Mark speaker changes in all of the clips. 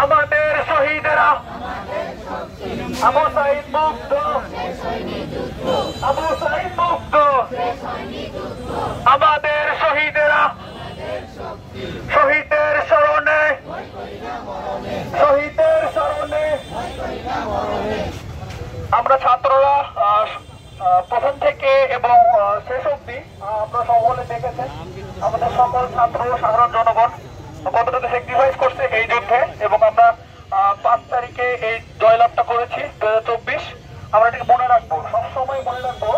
Speaker 1: আমাদের শহীদেরা আবু সাঈদ মুক্ত, আবু সাঈদ মুক্ত, আমাদের শহীদেরা শহীদের স্মরণে, শহীদের স্মরণে আমরা ছাত্ররা প্রথম থেকে এবং শেষ অব্দি আমরা সকলে দেখেছেন আমাদের সকল ছাত্র সাধারণ জনগণ কতটুকু স্যাক্রিফাইস করছে এই যুদ্ধে, এবং আমরা 5 তারিখে এই জয়লাভটা করেছি 2024। আমরা এটাকে মনে রাখবো, সবসময় মনে রাখবো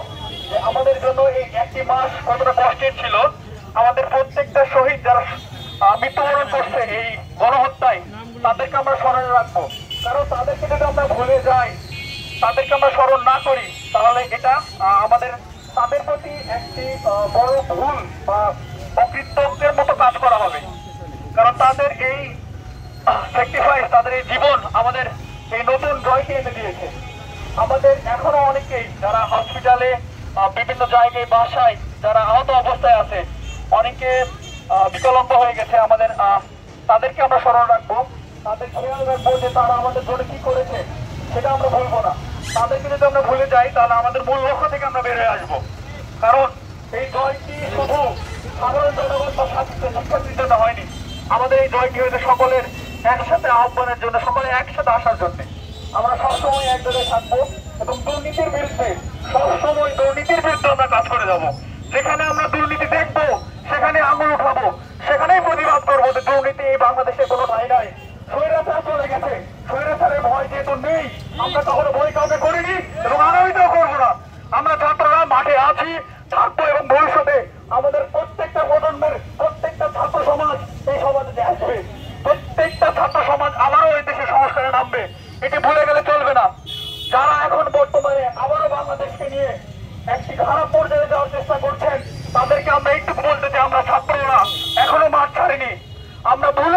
Speaker 1: যে আমাদের জন্য এই একটি মাস কতটা কষ্টের ছিল। আমাদের প্রত্যেকটা শহীদ যারা মৃত্যুবরণ করছে এই গণহত্যায়, তাদেরকে আমরা স্মরণে রাখবো। কারণ তাদেরকে যদি আমরা ভুলে যাই, তাদেরকে আমরা স্মরণ না করি, তাহলে এটা আমাদের তাদের প্রতি একটি বড় ভুল বা অকৃতজ্ঞের মতো কাজ করা হবে। কারণ তাদের এই স্যাক্রিফাইস, তাদের এই জীবন আমাদের এই নতুন জয়কে এনে দিয়েছে। আমাদের এখনো অনেকেই যারা হসপিটালে, বিভিন্ন জায়গায়, বাসায় যারা আহত অবস্থায় আছে, অনেকে বিকলাঙ্গ হয়ে গেছে, আমাদের তাদেরকে আমরা স্মরণ রাখবো, তাদের খেয়াল রাখবো যে তারা আমাদের জন্য কি করেছে, সেটা আমরা ভুলবো না। তাদেরকে যদি আমরা ভুলে যাই, তাহলে আমাদের মূল লক্ষ্য থেকে আমরা বের হয়ে আসবো। কারণ এই জয়টি শুধু সাধারণ জনগণ বা শিক্ষার্থীর জন্য হয়নি, আমাদের এই জয়টি হয়েছে সকলের একসাথে আহ্বানের জন্য, সকলে একসাথে আসার জন্য। আমরা সবসময় এক জায়গায় থাকবো এবং দুর্নীতির বিরুদ্ধে, সবসময় দুর্নীতির বিরুদ্ধে আমরা কাজ করে যাবো। যেখানে আমরা দুর্নীতি দেখবো, সেখানে আঙুল উঠাবো, সেখানেই প্রতিবাদ করবো যে দুর্নীতি এই বাংলাদেশে কোনো ঠাঁই নাই। স্বৈরাচার চলে গেছে, স্বৈরাচারের ভয় যেহেতু নেই, আমরা কখনো ভয় কাউকে করিনি এবং আগামীতেও করবো না। আমরা ছাত্ররা মাঠে আছি, থাকবো, এবং ভবিষ্যতে আমাদের প্রত্যেকটা প্রজন্মের প্রত্যেকটা ছাত্র সমাজ এই সমাজে আসবে। প্রত্যেকটা ছাত্র সমাজ আবারও এই দেশে সংস্কারে নামবে, এটি ভুলে গেলে চলবে না। যারা এখন বর্তমানে আবারও বাংলাদেশকে নিয়ে একটি খারাপ পর্যায়ে যাওয়ার চেষ্টা করছেন, তাদেরকে আমরা একটু বলতে চাই, আমরা ছাত্ররা এখনো মাঠ ছাড়িনি। আমরা ভুলে